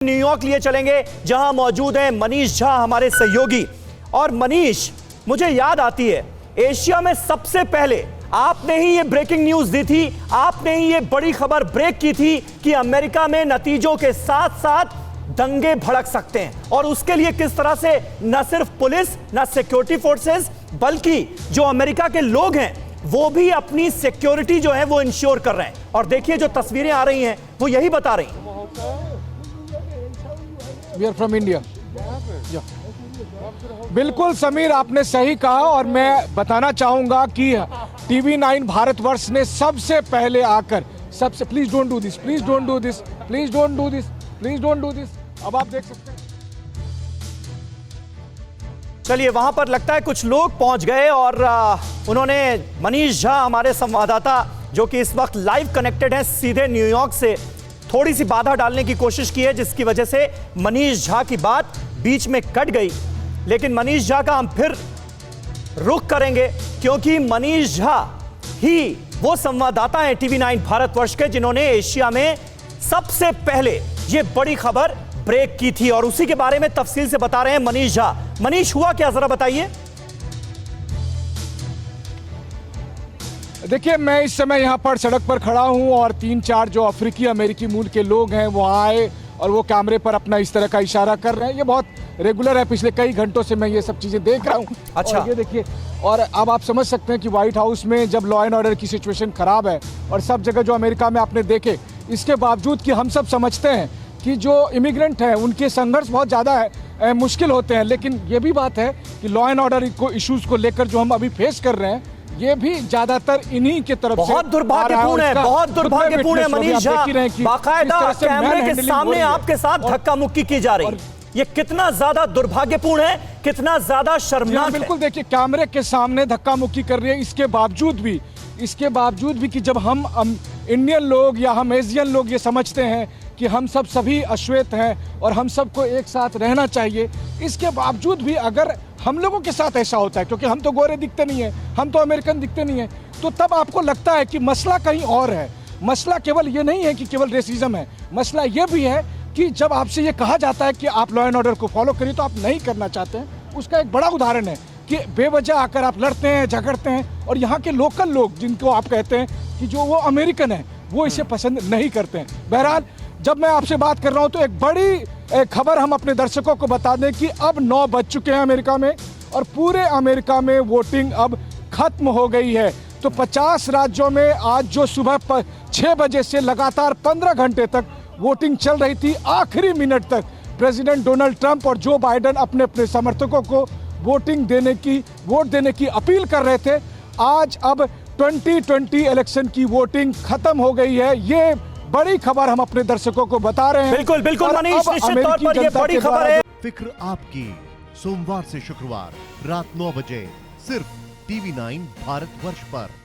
New York लिए चलेंगे जहां मौजूद हैं मनीष झा हमारे सहयोगी। और मनीष, मुझे याद आती है एशिया में सबसे पहले आपने ही ये ब्रेकिंग न्यूज दी थी, आपने ही ये बड़ी खबर ब्रेक की थी कि अमेरिका में नतीजों के साथ साथ दंगे भड़क सकते हैं। और उसके लिए किस तरह से न सिर्फ पुलिस, न सिक्योरिटी फोर्सेस, बल्कि जो अमेरिका के लोग हैं वो भी अपनी सिक्योरिटी जो है वो इंश्योर कर रहे हैं। और देखिए जो तस्वीरें आ रही हैं वो यही बता रही हैं। We are from India. बिल्कुल समीर, आपने सही कहा। और मैं बताना चाहूंगा कि TV9 भारतवर्ष ने सबसे पहले आकर please don't do this, please don't do this, please don't do this, please don't do this. अब आप देख सकते हैं। चलिए, वहां पर लगता है कुछ लोग पहुंच गए और उन्होंने मनीष झा हमारे संवाददाता जो कि इस वक्त लाइव कनेक्टेड हैं सीधे न्यूयॉर्क से, थोड़ी सी बाधा डालने की कोशिश की है जिसकी वजह से मनीष झा की बात बीच में कट गई। लेकिन मनीष झा का हम फिर रुख करेंगे क्योंकि मनीष झा ही वो संवाददाता हैं TV9 भारतवर्ष के जिन्होंने एशिया में सबसे पहले ये बड़ी खबर ब्रेक की थी। और उसी के बारे में तफसील से बता रहे हैं मनीष झा। मनीष, हुआ क्या, जरा बताइए। देखिए, मैं इस समय यहाँ पर सड़क पर खड़ा हूँ और 3-4 जो अफ्रीकी अमेरिकी मूल के लोग हैं वो आए और वो कैमरे पर अपना इस तरह का इशारा कर रहे हैं। ये बहुत रेगुलर है, पिछले कई घंटों से मैं ये सब चीज़ें देख रहा हूँ। अच्छा, और ये देखिए, और अब आप समझ सकते हैं कि व्हाइट हाउस में जब लॉ एंड ऑर्डर की सिचुएशन खराब है और सब जगह जो अमेरिका में आपने देखे, इसके बावजूद कि हम सब समझते हैं कि जो इमिग्रेंट हैं उनके संघर्ष बहुत ज़्यादा है, मुश्किल होते हैं, लेकिन ये भी बात है कि लॉ एंड ऑर्डर को इश्यूज़ को लेकर जो हम अभी फेस कर रहे हैं ये भी ज्यादातर इन्हीं के तरफ बहुत दुर्भाग्यपूर्ण है, बहुत दुर्भाग्यपूर्ण है मनीष झा। बाकायदा कैमरे के सामने आपके साथ धक्का मुक्की की जा रही, ये कितना ज्यादा दुर्भाग्यपूर्ण है, कितना ज्यादा शर्मनाक है। बिल्कुल, देखिए कैमरे के सामने धक्का मुक्की कर रही है। इसके बावजूद भी कि जब हम इंडियन लोग या हम एशियन लोग ये समझते हैं कि हम सब सभी अश्वेत हैं और हम सबको एक साथ रहना चाहिए, इसके बावजूद भी अगर हम लोगों के साथ ऐसा होता है, क्योंकि हम तो गोरे दिखते नहीं हैं, हम तो अमेरिकन दिखते नहीं हैं, तो तब आपको लगता है कि मसला कहीं और है। मसला केवल ये नहीं है कि केवल रेसिज्म है, मसला ये भी है कि जब आपसे ये कहा जाता है कि आप लॉ एंड ऑर्डर को फॉलो करिए तो आप नहीं करना चाहते हैं। उसका एक बड़ा उदाहरण है कि बेवजह आकर आप लड़ते हैं, झगड़ते हैं और यहाँ के लोकल लोग जिनको आप कहते हैं कि जो वो अमेरिकन है वो इसे पसंद नहीं करते हैं। बहरहाल, जब मैं आपसे बात कर रहा हूँ तो एक बड़ी खबर हम अपने दर्शकों को बता दें कि अब 9 बज चुके हैं अमेरिका में और पूरे अमेरिका में वोटिंग अब खत्म हो गई है। तो 50 राज्यों में आज जो सुबह 6 बजे से लगातार 15 घंटे तक वोटिंग चल रही थी, आखिरी मिनट तक प्रेसिडेंट डोनाल्ड ट्रंप और जो बाइडेन अपने अपने समर्थकों को वोट देने की अपील कर रहे थे। आज अब 2020 इलेक्शन की वोटिंग खत्म हो गई है। ये बड़ी खबर हम अपने दर्शकों को बता रहे हैं। बिल्कुल बिल्कुल मनीष, निश्चित तौर पर ये बड़ी खबर है। फिक्र आपकी, सोमवार से शुक्रवार रात 9 बजे सिर्फ TV9 भारतवर्ष पर।